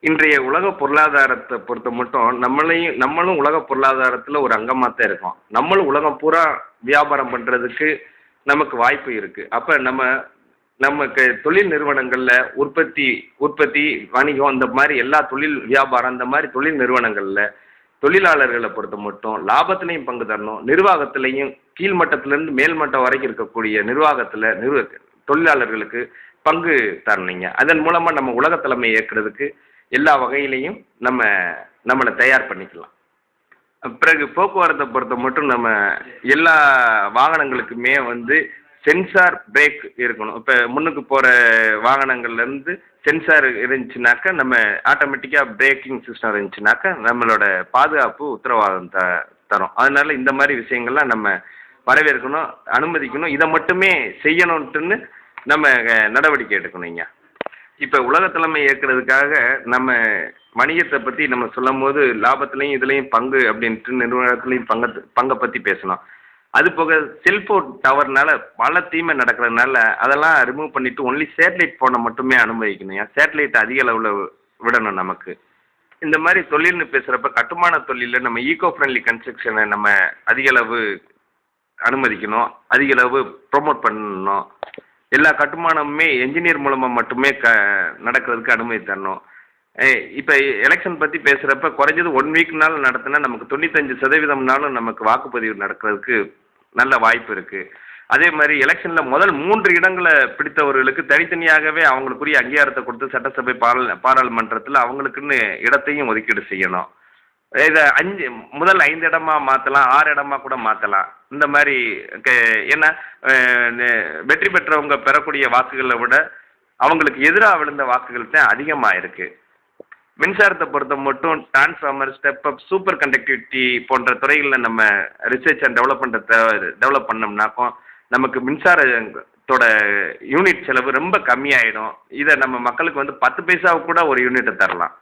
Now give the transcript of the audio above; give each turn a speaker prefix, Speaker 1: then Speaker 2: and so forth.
Speaker 1: இன்றைய உலக பொருளாதாரத்தை பொறுத்த மட்டும் நம்மளும் உலக பொருளாதாரத்தில் ஒரு அங்கமாக தான் இருக்கோம். நம்மளும் உலகம் பூரா வியாபாரம் பண்ணுறதுக்கு நமக்கு வாய்ப்பு இருக்குது. அப்போ நமக்கு தொழில் நிறுவனங்களில் உற்பத்தி உற்பத்தி வணிகம் இந்த மாதிரி எல்லா தொழில் வியாபாரம் இந்த மாதிரி தொழில் நிறுவனங்களில் தொழிலாளர்களை பொறுத்த மட்டும் லாபத்திலையும் பங்கு தரணும், நிர்வாகத்திலையும் கீழ்மட்டத்திலேருந்து மேல்மட்டம் வரைக்கும் இருக்கக்கூடிய நிர்வாகத்தில் தொழிலாளர்களுக்கு பங்கு தரணுங்க. அதன் மூலமாக நம்ம உலக தலைமை ஏற்கிறதுக்கு எல்லா வகையிலையும் நம்மளை தயார் பண்ணிக்கலாம். பிறகு போக்குவரத்தை பொறுத்த மட்டும் நம்ம எல்லா வாகனங்களுக்குமே சென்சார் பிரேக் இருக்கணும். இப்போ முன்னுக்கு போகிற வாகனங்கள்லேருந்து சென்சார் இருந்துச்சுனாக்கா நம்ம ஆட்டோமேட்டிக்காக பிரேக்கிங் சிஸ்டம் இருந்துச்சுனாக்கா நம்மளோட பாதுகாப்பு உத்தரவாதம் தரும். அதனால் இந்த மாதிரி விஷயங்கள்லாம் நம்ம வரவேற்கணும், அனுமதிக்கணும். இதை மட்டுமே செய்யணுன்ட்டுன்னு நம்ம நடவடிக்கை எடுக்கணுங்க. இப்போ உலக தலைமை ஏற்கிறதுக்காக நம்ம வணிகத்தை பற்றி நம்ம சொல்லும் போது லாபத்துலேயும் இதுலேயும் பங்கு அப்படின்ட்டு நிறுவனத்துலேயும் பங்கை பற்றி பேசணும். அது போக செல்ஃபோன் டவர்னால பல தீமை நடக்கிறதுனால அதெல்லாம் ரிமூவ் பண்ணிவிட்டு ஒன்லி சேட்டலைட் ஃபோனை மட்டுமே அனுமதிக்கணும். சேட்டலைட் அதிக அளவில் விடணும். நமக்கு இந்த மாதிரி தொழில்னு பேசுகிறப்ப கட்டுமான தொழிலில் நம்ம ஈகோ ஃப்ரெண்ட்லி கன்ஸ்ட்ரக்ஷனை நம்ம அதிக அளவு அனுமதிக்கணும், அதிக அளவு ப்ரொமோட் பண்ணணும். எல்லா கட்டுமானமுமே என்ஜினியர் மூலமாக மட்டுமே நடக்கிறதுக்கு அனுமதி தரணும். இப்போ எலெக்ஷன் பற்றி பேசுகிறப்ப குறைஞ்சது 1 வீக்னாலும் நடத்தினா நமக்கு 95% நமக்கு வாக்குப்பதிவு நடக்கிறதுக்கு நல்ல வாய்ப்பு இருக்குது. அதே மாதிரி எலெக்ஷனில் முதல் 3 இடங்களை பிடித்தவர்களுக்கு தனித்தனியாகவே அவங்களுக்குரிய அங்கீகாரத்தை கொடுத்து சட்டசபை பாராளுமன்றத்தில் அவங்களுக்குன்னு இடத்தையும் ஒதுக்கீடு செய்யணும். இதை முதல் 5 இடமா மாற்றலாம், 6 இடமா கூட மாற்றலாம். இந்த மாதிரி ஏன்னா வெற்றி பெற்றவங்க பெறக்கூடிய வாக்குகளை விட அவங்களுக்கு எதிராக விழுந்த வாக்குகள் தான் அதிகமாக இருக்குது. மின்சாரத்தை பொறுத்த மட்டும் transformer, step up, super conductivity போன்ற துறைகளில் நம்ம ரிசர்ச் அண்ட் டெவலப் பண்ணோம்னாக்கும் நமக்கு மின்சாரத்தோட யூனிட் செலவு ரொம்ப கம்மியாயிடும். இதை நம்ம மக்களுக்கு 10 பைசாவுக்கு கூட ஒரு யூனிட்டை தரலாம்.